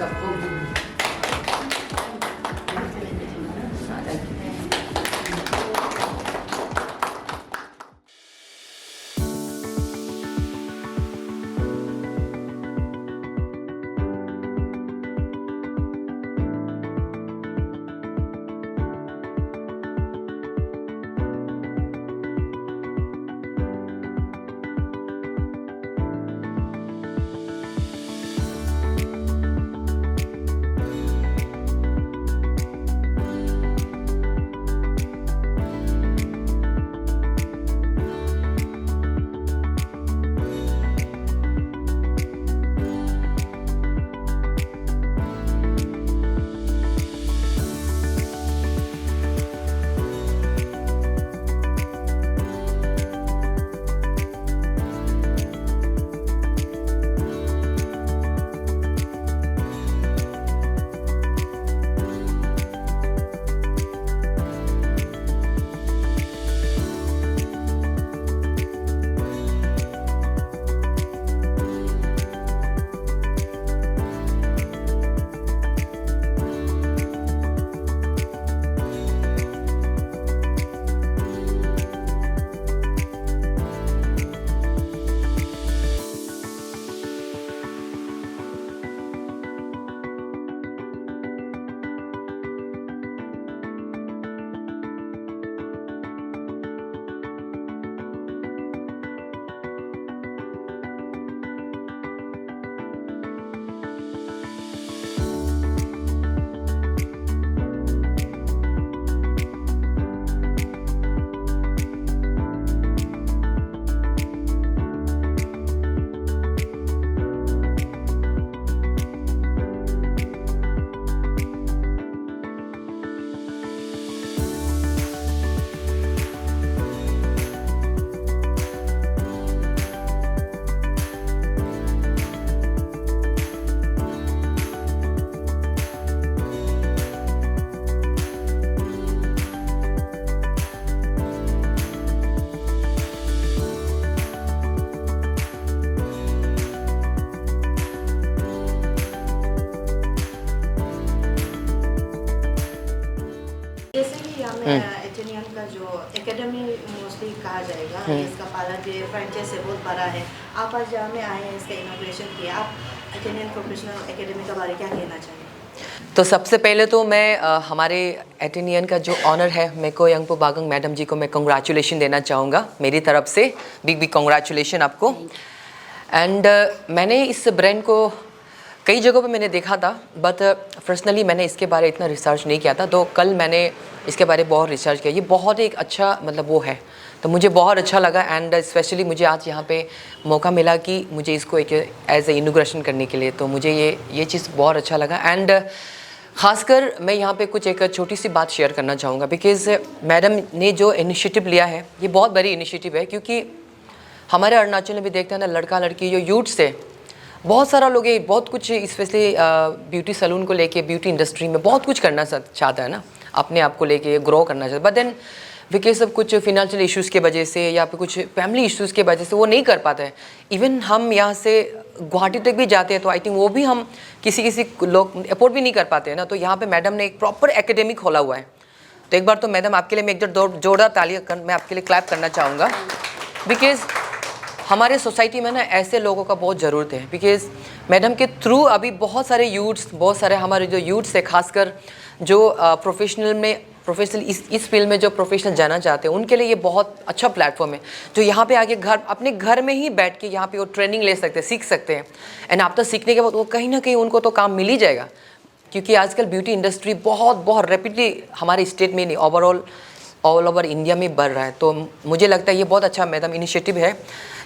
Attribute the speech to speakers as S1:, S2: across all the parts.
S1: सबको भी।
S2: एटेनियन का जो एकेडमी मोस्टली कहा जाएगा, इसका पार्लर जो फ्रेंचाइज है बहुत बड़ा है। आप आज यहाँ में आए हैं, इसका इनॉग्रेशन किया, आप एटेनियन प्रोफेशनल एकेडमी के बारे में क्या कहना चाहेंगे?
S3: तो सबसे पहले तो मैं हमारे एटेनियन का जो ऑनर है मेको यंगपो बागंग मैडम जी को मैं कंग्रेचुलेशन देना चाहूँगा मेरी तरफ से। बिग बिग कंग्रेचुलेशन आपको। एंड मैंने इस ब्रांड को कई जगहों पे मैंने देखा था, बट पर्सनली मैंने इसके बारे इतना रिसर्च नहीं किया था। तो कल मैंने इसके बारे में बहुत रिसर्च किया। ये बहुत एक अच्छा मतलब वो है, तो मुझे बहुत अच्छा लगा। एंड स्पेशली मुझे आज यहाँ पे मौका मिला कि मुझे इसको एक एज ए इनॉग्रेशन करने के लिए, तो मुझे ये चीज़ बहुत अच्छा लगा। एंड ख़ासकर मैं यहाँ पे कुछ एक छोटी सी बात शेयर करना चाहूँगा, बिकॉज़ मैडम ने जो इनिशिएटिव लिया है ये बहुत बड़ी इनिशिएटिव है। क्योंकि हमारे अरुणाचल में भी देखते हैं ना, लड़का लड़की जो यूथ्स है, बहुत सारा लोग ये बहुत कुछ स्पेशली ब्यूटी सैलून को लेके, ब्यूटी इंडस्ट्री में बहुत कुछ करना चाहता है ना, अपने आप को लेके ग्रो करना चाहता है। बट देन बिकॉज ऑफ कुछ फिनेंशियल इश्यूज़ के वजह से या फिर कुछ फैमिली इश्यूज़ के वजह से वो नहीं कर पाता है। इवन हम यहाँ से गुवाहाटी तक भी जाते हैं तो आई थिंक वो भी हम किसी लोग अफोर्ड भी नहीं कर पाते हैं ना। तो यहाँ पे मैडम ने एक प्रॉपर एकेडमी खोला हुआ है। तो एक बार तो मैडम आपके लिए मैं एक जोरदार तालियां मैं आपके लिए क्लैप करना चाहूँगा, बिकॉज़ हमारे सोसाइटी में ना ऐसे लोगों का बहुत ज़रूरत है। बिकॉज़ मैडम के थ्रू अभी बहुत सारे यूथ्स, बहुत सारे हमारे जो यूथ्स है, खासकर जो प्रोफेशनल इस फील्ड में जो प्रोफेशनल जाना चाहते हैं, उनके लिए ये बहुत अच्छा प्लेटफॉर्म है। जो यहाँ पे आके अपने घर में ही बैठ के यहाँ पे वो ट्रेनिंग ले सकते हैं, सीख सकते हैं। एंड आफ्टर सीखने के बाद वो कहीं ना कहीं उनको तो काम मिल ही जाएगा। क्योंकि आजकल ब्यूटी इंडस्ट्री बहुत रैपिडली हमारे स्टेट में नहीं, ओवरऑल ऑल ओवर इंडिया में बढ़ रहा है। तो मुझे लगता है ये बहुत अच्छा मैडम इनिशिएटिव है।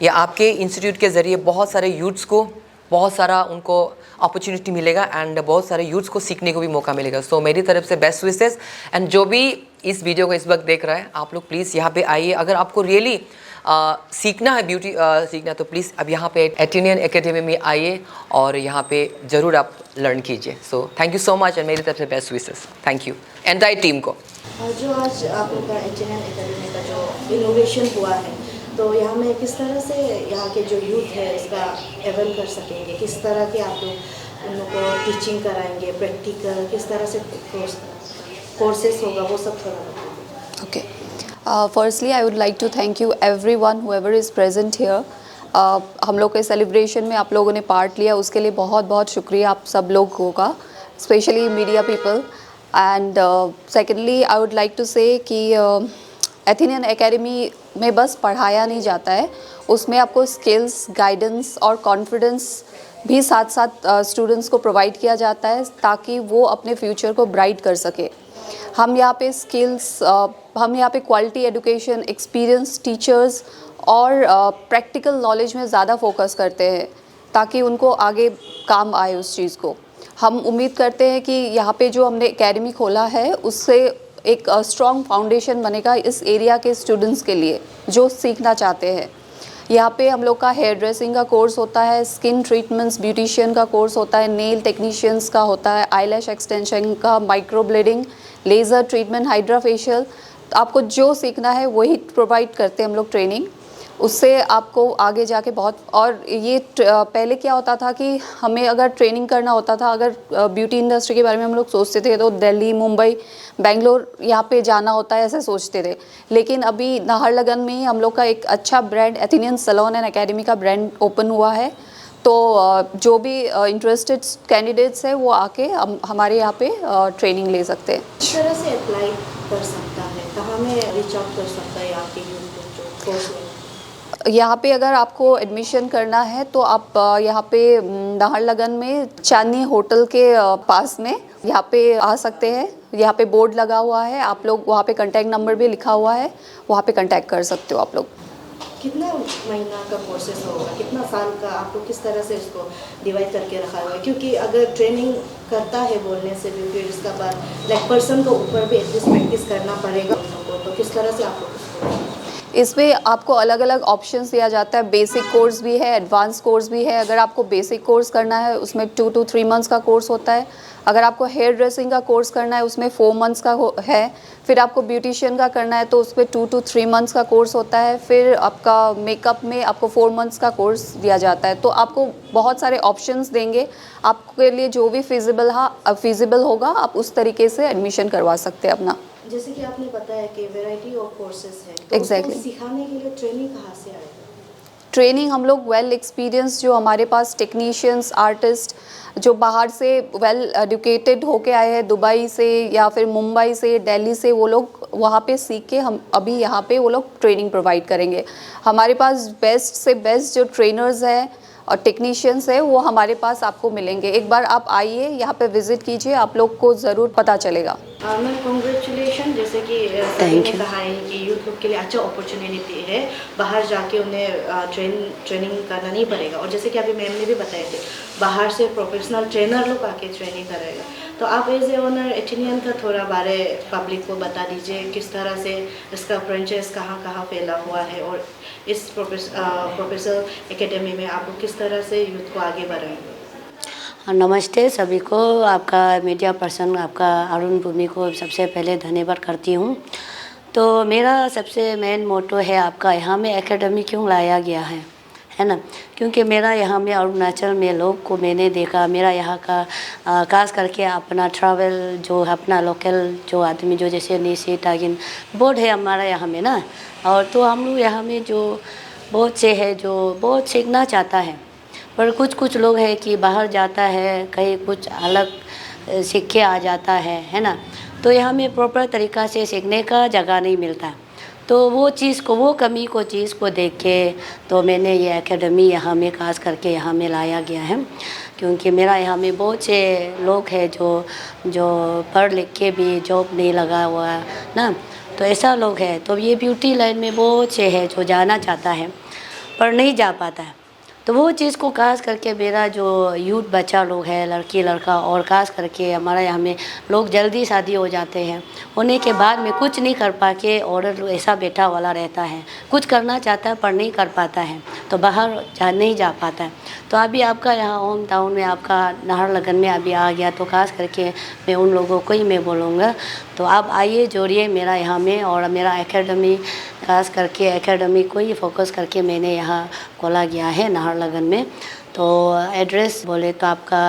S3: ये आपके इंस्टीट्यूट के ज़रिए बहुत सारे यूथ्स को बहुत सारा उनको अपॉर्चुनिटी मिलेगा एंड बहुत सारे यूथ्स को सीखने को भी मौका मिलेगा। सो मेरी तरफ से बेस्ट विशेस। एंड जो भी इस वीडियो को इस वक्त देख रहा है, आप लोग प्लीज़ यहाँ पे आइए। अगर आपको रियली सीखना है ब्यूटी सीखना, तो प्लीज़ अब यहाँ पे एटेनियन एकेडमी में आइए और यहाँ पे ज़रूर आप लर्न कीजिए। So thank you so much and मेरी तरफ से best wishes. Thank you entire team को।
S2: जो आज आप लोग का एटेनियन एकेडमी का जो इनोवेशन हुआ है, तो यहाँ में किस तरह से यहाँ के जो यूथ है इसका एवेल कर सकेंगे, किस तरह के आप लोग उन लोगों को टीचिंग कराएंगे, प्रैक्टिकल किस तरह से कोर्सेस होगा, वो सब थोड़ा बताइए।
S1: Okay. Firstly, I would like to thank you everyone, whoever is present here. हम लोग के सेलिब्रेशन में आप लोगों ने पार्ट लिया, उसके लिए बहुत बहुत शुक्रिया आप सब लोगों का, specially media people. And secondly I would like to say कि एथेनियन एकेडमी में बस पढ़ाया नहीं जाता है, उसमें आपको स्किल्स, गाइडेंस और कॉन्फिडेंस भी साथ साथ स्टूडेंट्स को प्रोवाइड किया जाता है ताकि वो अपने फ्यूचर को ब्राइट कर सके. हम यहाँ पे स्किल्स, हम यहाँ पे क्वालिटी एजुकेशन, एक्सपीरियंस टीचर्स और प्रैक्टिकल नॉलेज में ज़्यादा फोकस करते हैं ताकि उनको आगे काम आए उस चीज़ को. हम उम्मीद करते हैं कि यहाँ पे जो हमने एकेडमी खोला है उससे एक स्ट्रॉन्ग फाउंडेशन बनेगा इस एरिया के स्टूडेंट्स के लिए जो सीखना चाहते हैं. यहाँ पे हम लोग का हेयर ड्रेसिंग का कोर्स होता है, स्किन ट्रीटमेंट्स, ब्यूटिशियन का कोर्स होता है, नेल टेक्नीशियंस का होता है, आईलैश एक्सटेंशन का, micro blending, laser treatment, hydra facial. आपको जो सीखना है वही प्रोवाइड करते हैं हम लोग ट्रेनिंग. उससे आपको आगे जाके बहुत, और ये पहले क्या होता था कि हमें अगर ट्रेनिंग करना होता था, अगर ब्यूटी इंडस्ट्री के बारे में हम लोग सोचते थे तो दिल्ली, मुंबई, बेंगलोर यहाँ पे जाना होता है ऐसे सोचते थे. लेकिन अभी नाहरलगन में ही हम लोग का एक अच्छा brand Athenian salon and academy का ब्रांड ओपन हुआ है. तो जो भी इंटरेस्टेड कैंडिडेट्स है वो आके हमारे यहाँ पे ट्रेनिंग ले सकते हैं.
S2: किस तरह से अप्लाई कर सकता है, कहाँ में रीच आउट कर सकता है आपके कोर्स में?
S1: यहाँ पे अगर आपको एडमिशन करना है तो आप यहाँ पे नाहरलगन में चांदनी होटल के पास में यहाँ पे आ सकते हैं. यहाँ पे बोर्ड लगा हुआ है, आप लोग वहाँ पे कांटेक्ट नंबर भी लिखा हुआ है, वहाँ पे कांटेक्ट कर सकते हो आप लोग.
S2: कितना महीना का कोर्सेस होगा, कितना साल का, आप लोग किस तरह से इसको डिवाइड करके रखा हुआ है? क्योंकि अगर ट्रेनिंग करता है बोलने से भी फिर इसका बाद लाइक पर्सन को ऊपर भी एटलीस्ट प्रैक्टिस करना पड़ेगा उनको, तो किस तरह से आप लोग
S1: इसमें आपको अलग अलग ऑप्शंस दिया जाता है. बेसिक कोर्स भी है, एडवांस कोर्स भी है. अगर आपको बेसिक कोर्स करना है उसमें 2 to 3 मंथ्स का कोर्स होता है. अगर आपको हेयर ड्रेसिंग का कोर्स करना है उसमें 4 मंथ्स का है. फिर आपको ब्यूटिशियन का करना है तो उसमें 2 to 3 मंथ्स का कोर्स होता है. फिर आपका मेकअप में आपको 4 मंथ्स का कोर्स दिया जाता है. तो आपको बहुत सारे ऑप्शंस देंगे, आपके लिए जो भी फिजिबल होगा आप उस तरीके से एडमिशन करवा सकते हैं अपना.
S2: जैसे कि आपने बताया कि वैरायटी ऑफ कोर्सेस है, तो
S1: Exactly.
S2: उसको सिखाने के लिए ट्रेनिंग कहाँ से आएगा?
S1: ट्रेनिंग हम लोग वेल एक्सपीरियंस जो हमारे पास टेक्नीशियंस, आर्टिस्ट जो बाहर से वेल एजुकेटेड होके आए हैं, दुबई से या फिर मुंबई से, दिल्ली से, वो लोग वहाँ पे सीख के हम अभी यहाँ पे वो लोग ट्रेनिंग प्रोवाइड करेंगे. हमारे पास बेस्ट से बेस्ट जो ट्रेनर्स हैं और टेक्नीशियंस है वो हमारे पास आपको मिलेंगे. एक बार आप आइए, यहाँ पे विजिट कीजिए, आप लोग को ज़रूर पता चलेगा.
S2: Ma'am congratulation. जैसे कि सभी ने कहा है कि यूथ लोग के लिए अच्छा अपॉर्चुनिटी है, बाहर जाके उन्हें ट्रेनिंग करना नहीं पड़ेगा. और जैसे कि अभी मैम ने भी बताए थे बाहर से प्रोफेशनल ट्रेनर लोग आके ट्रेनिंग करेगा. तो आप एज ए ओनर एथेनियन का थोड़ा बारे पब्लिक को बता दीजिए, किस तरह से इसका फ्रेंचाइज कहाँ कहाँ फैला हुआ है और इस प्रोफेसर एकेडमी में आप लोग किस तरह से यूथ को आगे बढ़ाएंगे.
S4: नमस्ते सभी को. आपका मीडिया पर्सन आपका अरुण भूमि को सबसे पहले धन्यवाद करती हूँ. तो मेरा सबसे मेन मोटो है आपका यहाँ में एकेडमी क्यों लाया गया है ना, क्योंकि मेरा यहाँ में अरुणाचल में लोग को मैंने देखा, मेरा यहाँ का खास करके अपना ट्रैवल जो अपना लोकल जो आदमी जो जैसे निशी टागिन बोर्ड है हमारा यहाँ में ना, और तो हम लोग यहाँ में जो बहुत से है जो बहुत सीखना चाहता है, पर कुछ लोग है कि बाहर जाता है कहीं कुछ अलग सीख के आ जाता है ना. तो यहाँ में प्रॉपर तरीक़ा से सीखने का जगह नहीं मिलता. तो वो चीज़ को, वो कमी को चीज़ को देख के तो मैंने ये एकेडमी यहाँ में खास करके यहाँ में लाया गया है. क्योंकि मेरा यहाँ में बहुत से लोग हैं जो पढ़ लिख के भी जॉब नहीं लगा हुआ है ना, तो ऐसा लोग है. तो ये ब्यूटी लाइन में बहुत से है जो जाना चाहता है पर नहीं जा पाता है. तो वो चीज़ को खास करके मेरा जो यूथ बच्चा लोग है, लड़की लड़का, और खास करके हमारा यहाँ में लोग जल्दी शादी हो जाते हैं, होने के बाद में कुछ नहीं कर पा के औरत ऐसा बैठा वाला रहता है, कुछ करना चाहता है पर नहीं कर पाता है, तो बाहर नहीं जा पाता है. तो अभी आपका यहाँ होम टाउन में आपका नाहरलगन में अभी आ गया, तो खास करके मैं उन लोगों को ही मैं बोलूँगा तो आप आइए, जोड़िए मेरा यहाँ में और मेरा एकेडमी खास करके एकेडमी को ही फोकस करके मैंने यहाँ खोला गया है नाहरलगुन में। तो एड्रेस बोले तो आपका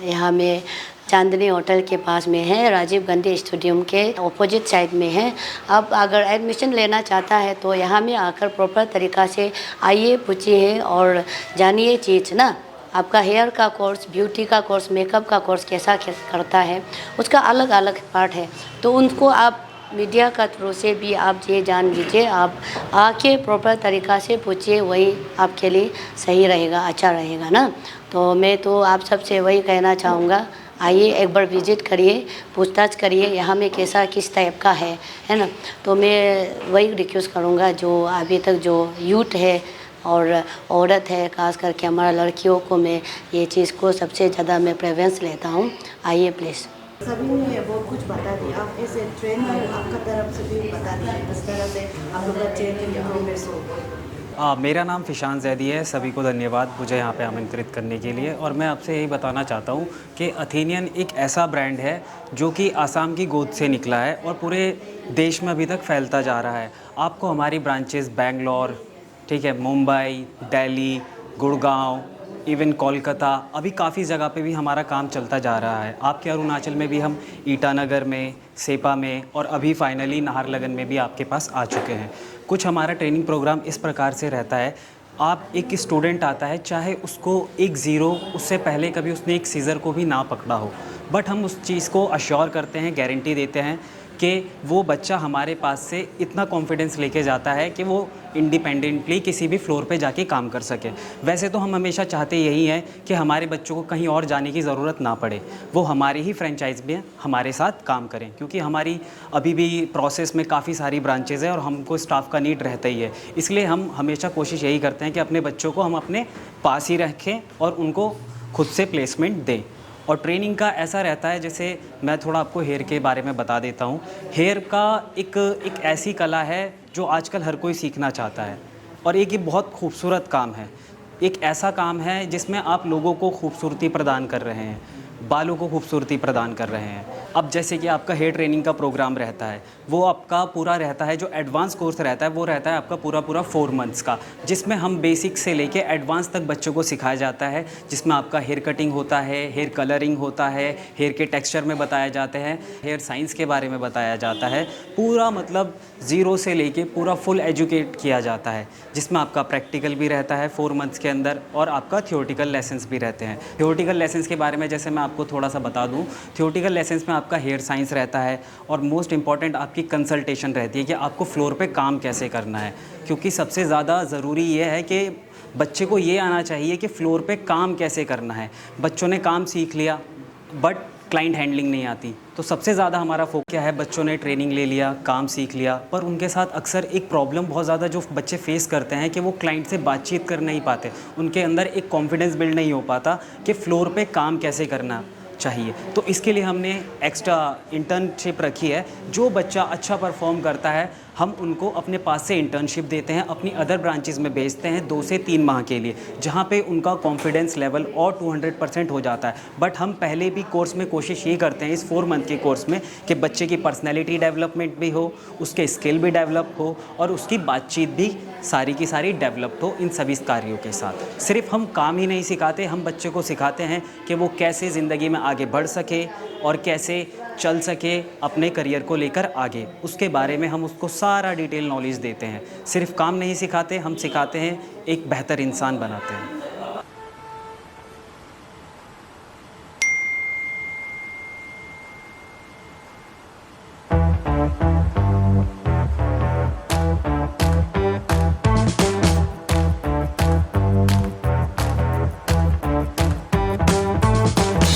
S4: यहाँ में चांदनी होटल के पास में है, राजीव गांधी स्टेडियम के ऑपोजिट साइड में है। अब अगर एडमिशन लेना चाहता है तो यहाँ में आकर प्रॉपर तरीक़ा से आइए, पूछिए और जानिए चीज़ ना। आपका हेयर का कोर्स, ब्यूटी का कोर्स, मेकअप का कोर्स कैसा करता है उसका अलग अलग पार्ट है। तो उनको आप मीडिया का थ्रू से भी आप ये जान लीजिए, आप आके प्रॉपर तरीक़ा से पूछिए, वही आपके लिए सही रहेगा, अच्छा रहेगा ना। तो मैं तो आप सबसे वही कहना चाहूँगा, आइए एक बार विज़िट करिए, पूछताछ करिए यहाँ में कैसा किस टाइप का है ना। तो मैं वही रिक्वेस्ट करूँगा जो अभी तक जो यूथ है और औरत है, खास करके हमारा लड़कियों को मैं ये चीज़ को सबसे ज़्यादा मैं प्रेफरेंस लेता हूँ। आइए प्लीज़।
S2: सभी ने बहुत कुछ बता दिया, आप ऐसे ट्रेनर आपका तरफ से भी बता दीजिए किस तरह से आप लोग का ट्रेनिंग प्रोग्रेस हो।
S5: मेरा नाम फिशान जैदी है। सभी को धन्यवाद मुझे यहाँ पे आमंत्रित करने के लिए। और मैं आपसे यही बताना चाहता हूँ कि अथेनियन एक ऐसा ब्रांड है जो कि आसाम की गोद से निकला है और पूरे देश में अभी तक फैलता जा रहा है। आपको हमारी ब्रांचेस बेंगलोर, ठीक है, मुंबई, दिल्ली, गुड़गांव, इवन कोलकाता, अभी काफ़ी जगह पे भी हमारा काम चलता जा रहा है। आपके अरुणाचल में भी हम ईटानगर में, सेपा में और अभी फाइनली नाहरलगुन में भी आपके पास आ चुके हैं। कुछ हमारा ट्रेनिंग प्रोग्राम इस प्रकार से रहता है, आप एक स्टूडेंट आता है, चाहे उसको एक ज़ीरो उससे पहले कभी उसने एक सीज़र को भी ना पकड़ा हो, बट हम उस चीज़ को अश्योर करते हैं, गारंटी देते हैं कि वो बच्चा हमारे पास से इतना कॉन्फिडेंस लेके जाता है कि वो इंडिपेंडेंटली किसी भी फ्लोर पे जाके काम कर सके। वैसे तो हम हमेशा चाहते यही हैं कि हमारे बच्चों को कहीं और जाने की ज़रूरत ना पड़े, वो हमारी ही फ्रेंचाइज में हमारे साथ काम करें, क्योंकि हमारी अभी भी प्रोसेस में काफ़ी सारी ब्रांचेज़ है और हमको स्टाफ का नीड रहता ही है। इसलिए हम हमेशा कोशिश यही करते हैं कि अपने बच्चों को हम अपने पास ही रखें और उनको खुद से प्लेसमेंट दें। और ट्रेनिंग का ऐसा रहता है, जैसे मैं थोड़ा आपको हेयर के बारे में बता देता हूँ। हेयर का एक ऐसी कला है जो आजकल हर कोई सीखना चाहता है और एक ये बहुत खूबसूरत काम है। एक ऐसा काम है जिसमें आप लोगों को खूबसूरती प्रदान कर रहे हैं, बालों को खूबसूरती प्रदान कर रहे हैं। अब जैसे कि आपका हेयर ट्रेनिंग का प्रोग्राम रहता है, वो आपका पूरा रहता है, जो एडवांस कोर्स रहता है वो रहता है आपका पूरा 4 मंथ्स का, जिसमें हम बेसिक से लेके एडवांस तक बच्चों को सिखाया जाता है। जिसमें आपका हेयर कटिंग होता है, हेयर कलरिंग होता है, हेयर के टेक्सचर में बताया जाते हैं, हेयर साइंस के बारे में बताया जाता है। पूरा मतलब ज़ीरो से लेके पूरा फुल एजुकेट किया जाता है, जिसमें आपका प्रैक्टिकल भी रहता है 4 मंथ्स के अंदर और आपका थियोरेटिकल लेसन्स भी रहते हैं। थियोरेटिकल लेसन्स के बारे में जैसे मैं आपको थोड़ा सा बता दूं, थियोरेटिकल लेसन्स में आपका हेयर साइंस रहता है और मोस्ट इंपॉर्टेंट आपकी कंसल्टेशन रहती है कि आपको फ्लोर पे काम कैसे करना है। क्योंकि सबसे ज़्यादा ज़रूरी ये है कि बच्चे को ये आना चाहिए कि फ्लोर पे काम कैसे करना है। बच्चों ने काम सीख लिया बट क्लाइंट हैंडलिंग नहीं आती, तो सबसे ज़्यादा हमारा फोकस क्या है, बच्चों ने ट्रेनिंग ले लिया, काम सीख लिया, पर उनके साथ अक्सर एक प्रॉब्लम बहुत ज़्यादा जो बच्चे फेस करते हैं कि वो क्लाइंट से बातचीत कर नहीं पाते, उनके अंदर एक कॉन्फिडेंस बिल्ड नहीं हो पाता कि फ्लोर पे काम कैसे करना चाहिए। तो इसके लिए हमने एक्स्ट्रा इंटर्नशिप रखी है। जो बच्चा अच्छा परफॉर्म करता है हम उनको अपने पास से इंटर्नशिप देते हैं, अपनी अदर ब्रांचेस में भेजते हैं 2 से 3 माह के लिए, जहाँ पे उनका कॉन्फिडेंस लेवल और 200% हो जाता है। बट हम पहले भी कोर्स में कोशिश ये करते हैं इस 4 मंथ के कोर्स में कि बच्चे की पर्सनैलिटी डेवलपमेंट भी हो, उसके स्किल भी डेवलप हो और उसकी बातचीत भी सारी की सारी डेवलप हो इन सभी कार्यों के साथ। सिर्फ हम काम ही नहीं सिखाते, हम बच्चे को सिखाते हैं कि वो कैसे ज़िंदगी में आगे बढ़ सके और कैसे चल सके अपने करियर को लेकर आगे, उसके बारे में हम उसको सारा डिटेल नॉलेज देते हैं। सिर्फ काम नहीं सिखाते, हम सिखाते हैं एक बेहतर इंसान बनाते हैं।